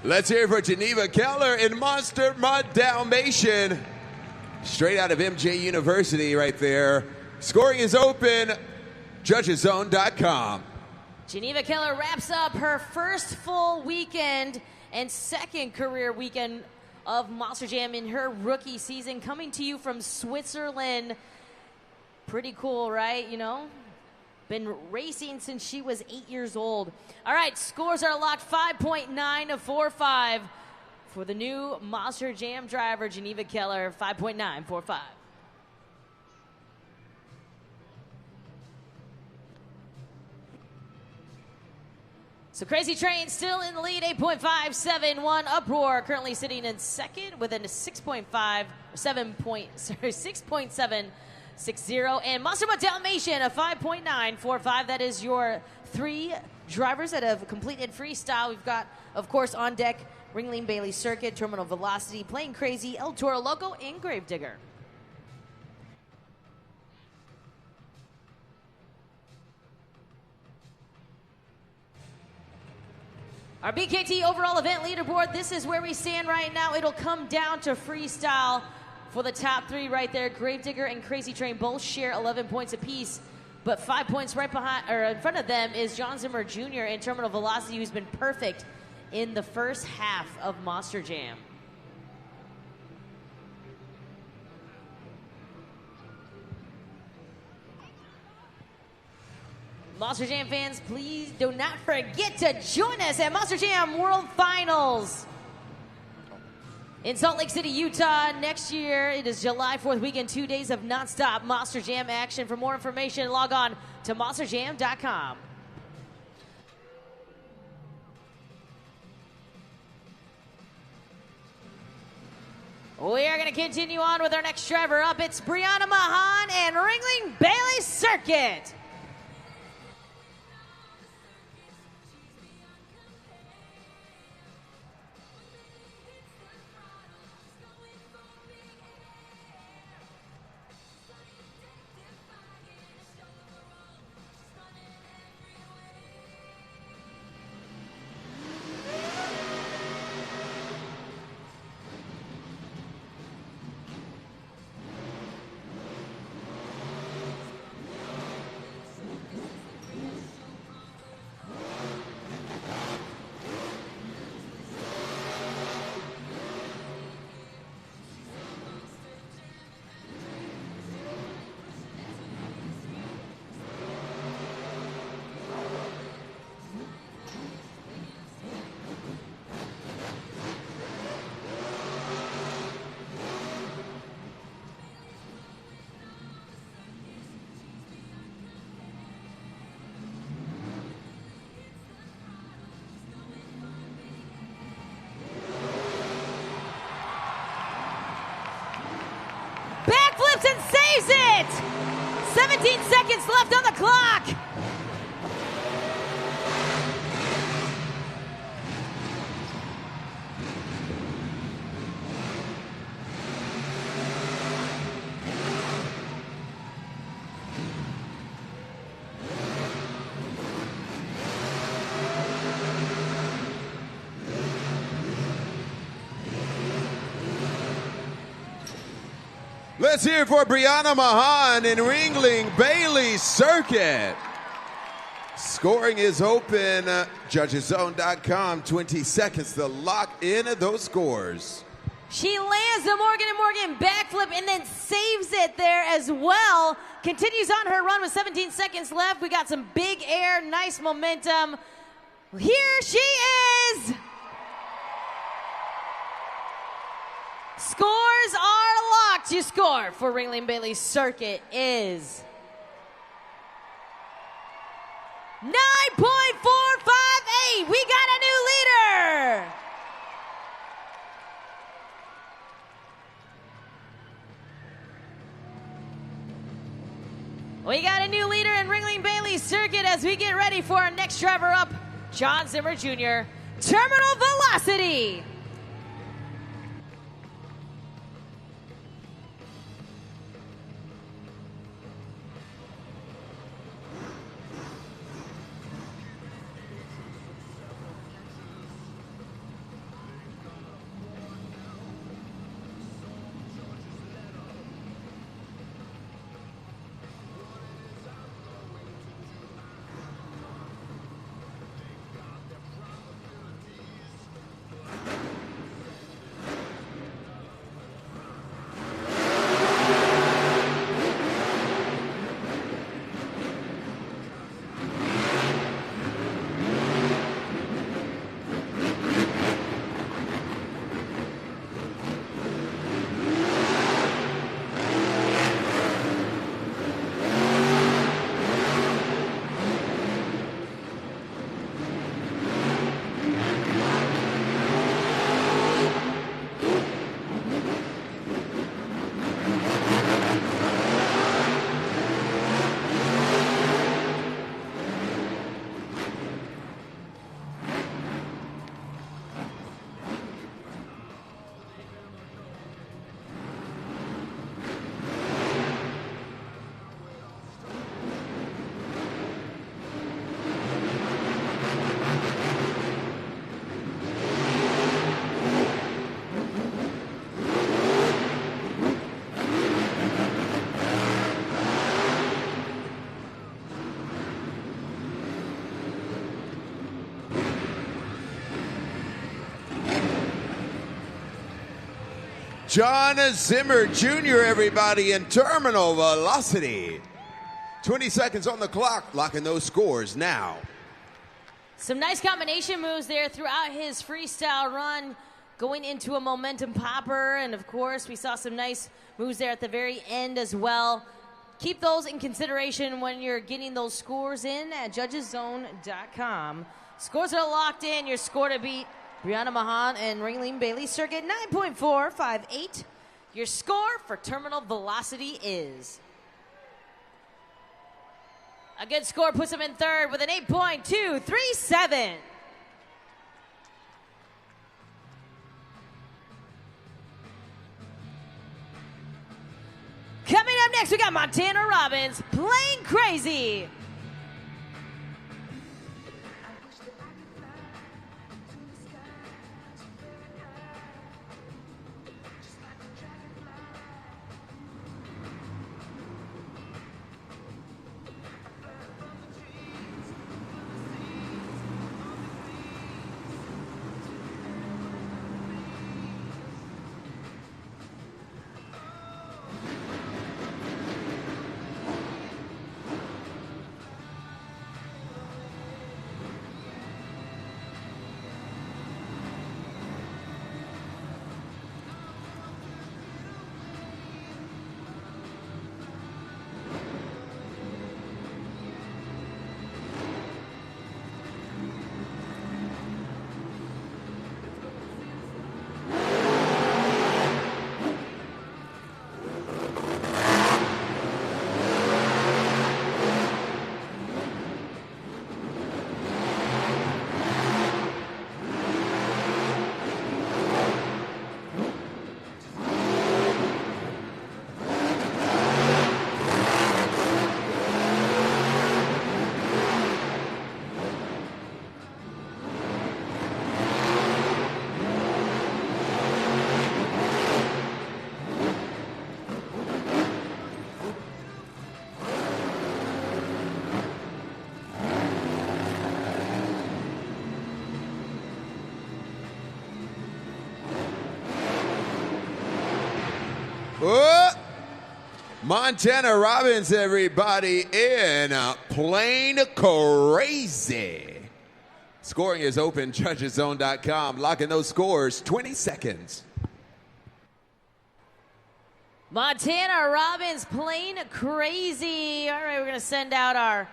Let's hear it for Geneva Keller in Monster Dalmatian. Straight out of MJ University right there. Scoring is open, judgeszone.com. Geneva Keller wraps up her first full weekend and second career weekend of Monster Jam in her rookie season, coming to you from Switzerland. Pretty cool, right? You know? Been racing since she was 8 years old. All right, scores are locked 5.945 for the new Monster Jam driver, Geneva Keller, 5.945. So Crazy Train still in the lead, 8.571. Uproar currently sitting in second with a 6.760. And Monster Dalmatian, a 5.945. That is your three drivers that have completed freestyle. We've got, of course, on deck, Ringling Bailey Circuit, Terminal Velocity, Playing Crazy, El Toro Loco, and Gravedigger. Our BKT overall event leaderboard, this is where we stand right now. It'll come down to freestyle for the top three right there. Gravedigger and Crazy Train both share 11 points apiece, but 5 points right behind, or in front of them is John Zimmer Jr. in Terminal Velocity, who's been perfect in the first half of Monster Jam. Monster Jam fans, please do not forget to join us at Monster Jam World Finals in Salt Lake City, Utah next year. It is July 4th weekend, 2 days of nonstop Monster Jam action. For more information, log on to monsterjam.com. We are going to continue on with our next driver up. It's Brianna Mahan and Ringling Bailey Circuit. and saves it! 17 seconds left on the clock. Let's hear it for Brianna Mahan in Ringling Bailey Circuit. Scoring is open. Judgeszone.com. 20 seconds to lock in those scores. She lands the Morgan & Morgan backflip and then saves it there as well. Continues on her run with 17 seconds left. We got some big air, nice momentum. Here she is. Scores are locked. Your score for Ringling Bailey Circuit is 9.458. We got a new leader. We got a new leader in Ringling Bailey Circuit as we get ready for our next driver up, John Zimmer Jr., Terminal Velocity. John Zimmer Jr., everybody, in Terminal Velocity. 20 seconds on the clock, locking those scores now. Some nice combination moves there throughout his freestyle run, going into a momentum popper, and of course we saw some nice moves there at the very end as well. Keep those in consideration when you're getting those scores in at judgeszone.com. Scores are locked in. Your score to beat Brianna Mahan and Ringling Bailey Circuit, 9.458. Your score for Terminal Velocity is... a good score puts him in third with an 8.237. Coming up next, we got Montana Robbins, Playing Crazy. Montana Robbins, everybody, in Plain Crazy. Scoring is open, judgeszone.com. Locking those scores, 20 seconds. Montana Robbins, Plain Crazy. All right, we're going to send out our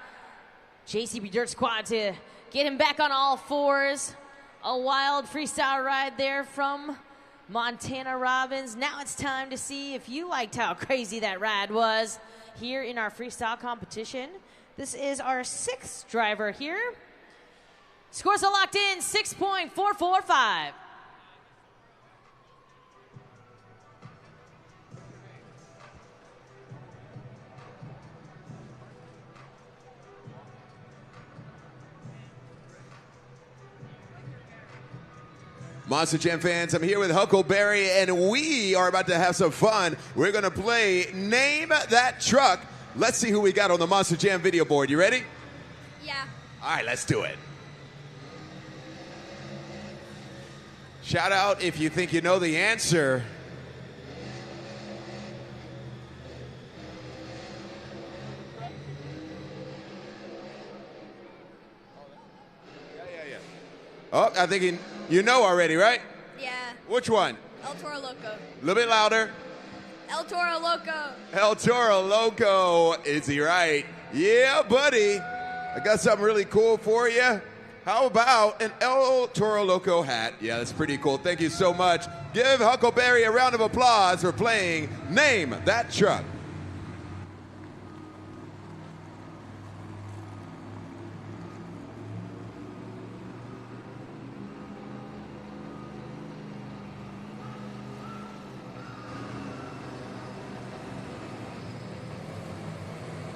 JCB Dirt Squad to get him back on all fours. A wild freestyle ride there from Montana Robbins. Now it's time to see if you liked how crazy that ride was here in our freestyle competition. This is our 6th driver here. Scores are locked in, 6.445. Monster Jam fans, I'm here with Huckleberry, and we are about to have some fun. We're going to play Name That Truck. Let's see who we got on the Monster Jam video board. You ready? Yeah. All right, let's do it. Shout out if you think you know the answer. Oh, I think you know already, right? Yeah. Which one? El Toro Loco. A little bit louder. El Toro Loco. El Toro Loco. Is he right? Yeah, buddy. I got something really cool for you. How about an El Toro Loco hat? Yeah, that's pretty cool. Thank you so much. Give Huckleberry a round of applause for playing Name That Truck.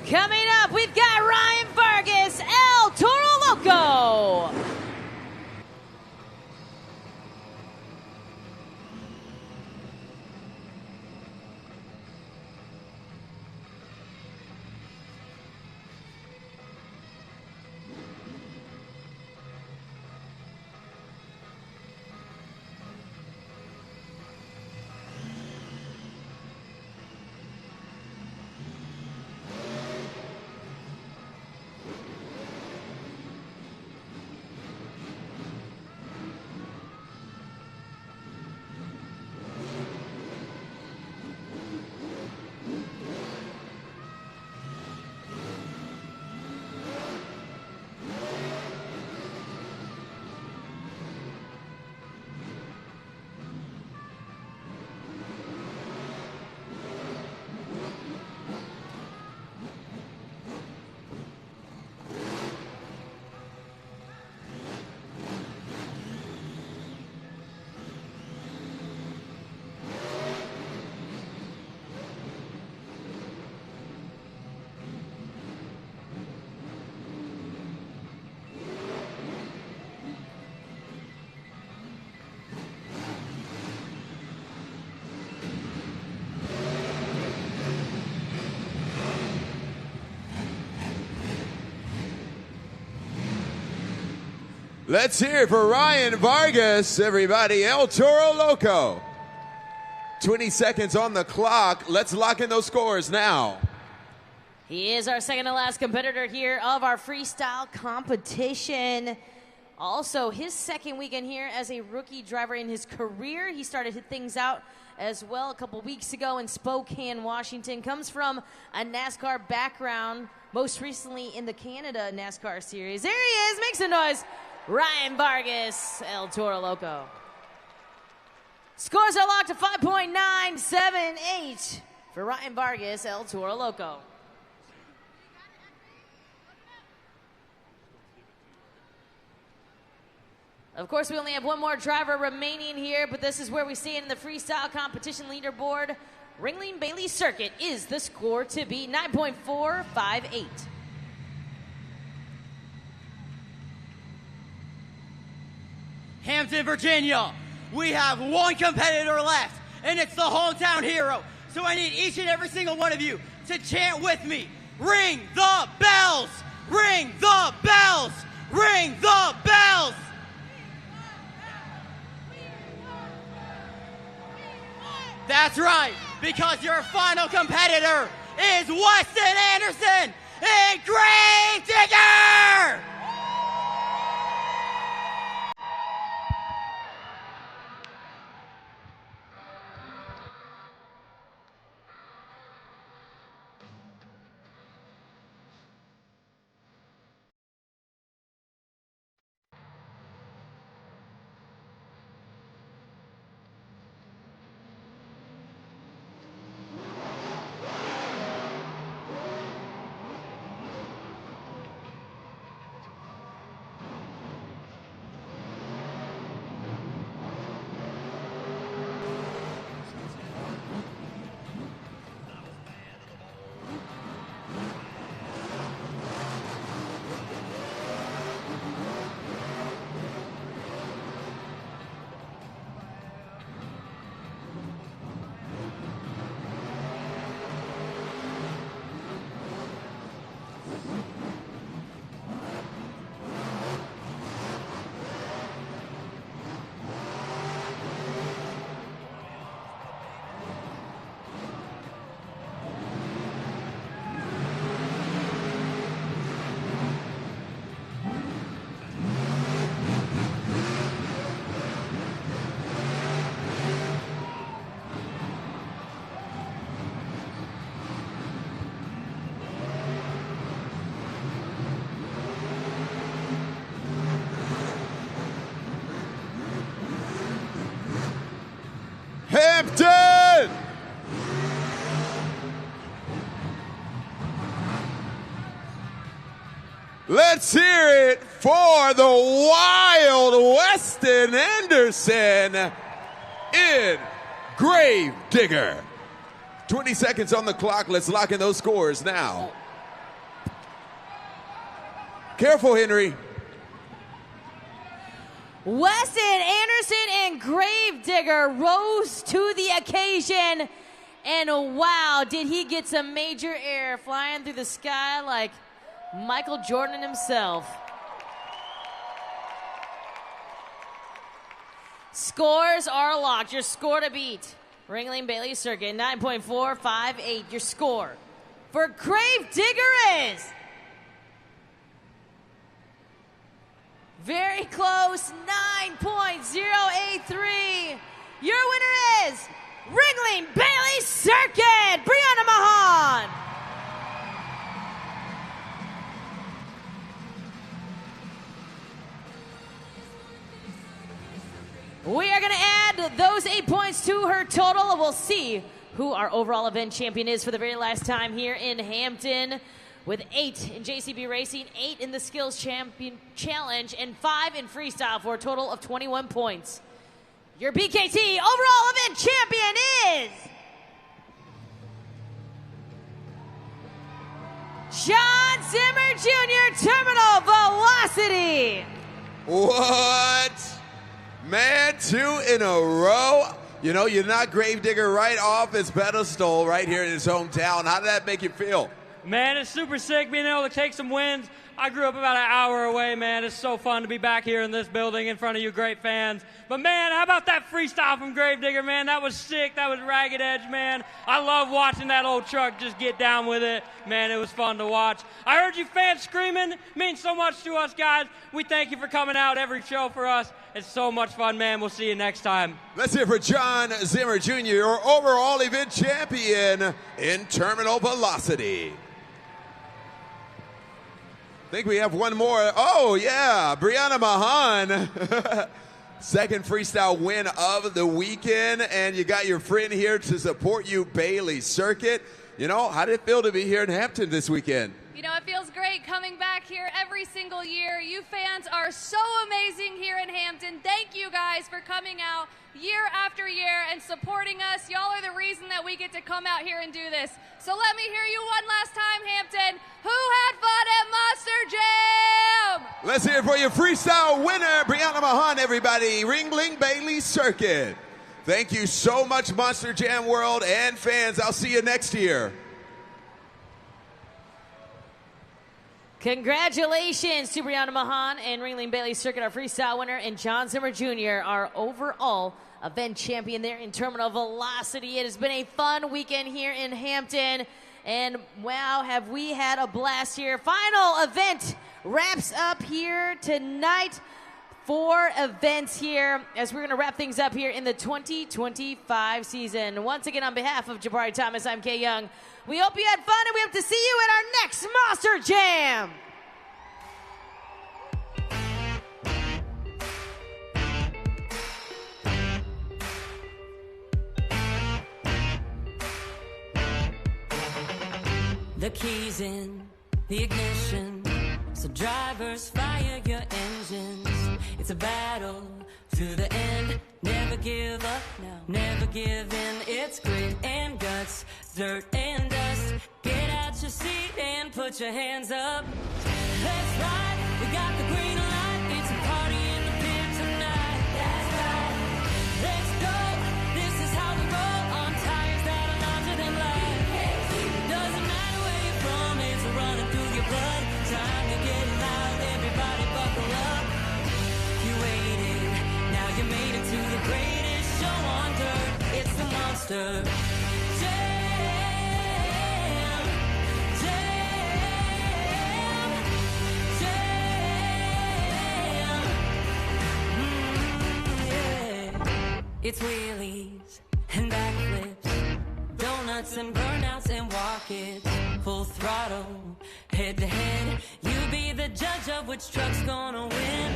Coming up, we've got Ryan Vargas, El Toro Loco. Let's hear it for Ryan Vargas, everybody. El Toro Loco. 20 seconds on the clock. Let's lock in those scores now. He is our second to last competitor here of our freestyle competition. Also, his second weekend here as a rookie driver in his career. He started to hit things out as well a couple weeks ago in Spokane, Washington. Comes from a NASCAR background, most recently in the Canada NASCAR series. There he is, make some noise. Ryan Vargas, El Toro Loco. Scores are locked to 5.978 for Ryan Vargas, El Toro Loco. Of course, we only have one more driver remaining here, but this is where we see it in the freestyle competition leaderboard. Ringling Bailey Circuit is the score to beat, 9.458. Hampton, Virginia, we have one competitor left, and it's the hometown hero. So I need each and every single one of you to chant with me. Ring the bells! Ring the bells! Ring the bells! That's right, because your final competitor is Weston Anderson and Grave Digger! Hampton! Let's hear it for the wild Weston Anderson in Grave Digger. 20 seconds on the clock. Let's lock in those scores now. Careful, Henry. Weston Anderson and Grave Digger rose to the occasion. And wow, did he get some major air flying through the sky like Michael Jordan himself. Scores are locked. Your score to beat. Ringling Bailey Circuit, 9.458. Your score for Grave Digger is very close, 9.083. Your winner is Ringling Bailey Circuit, Brianna Mahan. We are going to add those 8 points to her total, and we'll see who our overall event champion is for the very last time here in Hampton, with 8 in JCB Racing, 8 in the Skills Champion Challenge, and 5 in Freestyle for a total of 21 points. Your BKT overall event champion is John Zimmer Jr. Terminal Velocity. What? Man, 2 in a row. You know, you knocked Grave Digger right off his pedestal right here in his hometown. How did that make you feel? Man, it's super sick being able to take some wins. I grew up about an hour away, man. It's so fun to be back here in this building in front of you great fans. But, man, how about that freestyle from Grave Digger, man? That was sick. That was ragged edge, man. I love watching that old truck just get down with it. Man, it was fun to watch. I heard you fans screaming. It means so much to us, guys. We thank you for coming out every show for us. It's so much fun, man. We'll see you next time. Let's hear for John Zimmer Jr., your overall event champion in Terminal Velocity. I think we have one more. Oh, yeah, Brianna Mahan. Second freestyle win of the weekend, and you got your friend here to support you, Bailey Circuit. You know, how did it feel to be here in Hampton this weekend? You know, it feels great coming back here every single year. You fans are so amazing here in Hampton. Thank you guys for coming out year after year and supporting us. Y'all are the reason that we get to come out here and do this. So let me hear you one last time, Hampton. Who had fun at Monster Jam? Let's hear it for your freestyle winner, Brianna Mahan, everybody. Ringling Bailey Circuit. Thank you so much, Monster Jam World and fans. I'll see you next year. Congratulations to Brianna Mahan and Ringling Bailey Circuit, our freestyle winner, and John Zimmer Jr., our overall event champion there in Terminal Velocity. It has been a fun weekend here in Hampton, And wow, have we had a blast here. Final event wraps up here tonight. 4 events here as we're going to wrap things up here in the 2025 season. Once again, on behalf of Jabari Thomas, I'm Kay Young. We hope you had fun, and we hope to see you at our next Monster Jam. The keys in the ignition, so drivers fire your engines. It's a battle to the end. Never give up, never give in. It's grit and guts, dirt and dust. Get out your seat and put your hands up. Let's ride, we got the green light. It's a party in the pit tonight. That's right, let's go. This is how we roll on tires that are larger than life. Doesn't matter where you're from, it's running through your blood. Time to get loud, everybody buckle up. You waited, now you made it to the greatest show on dirt. It's the Monster Jam, Jam, Jam. Yeah. It's wheelies and backflips, donuts and burnouts and walk-its. Full throttle, head to head. You be the judge of which truck's gonna win.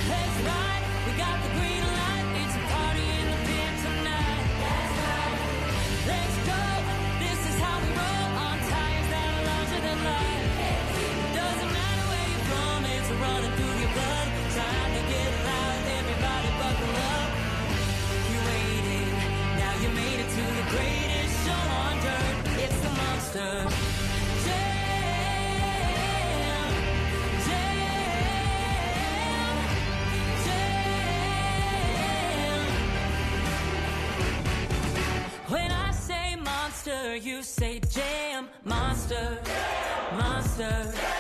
Let's ride, we got the green light. It's a party in the pit tonight. That's right, let's go. This is how we roll on tires that are larger than life. Doesn't matter where you're from, it's running through your blood. Time to get loud, everybody buckle up. You waited, now you made it to the greatest show on dirt. It's the Monster Jam, Jam, Jam. When I say monster, you say jam. Monster, monster.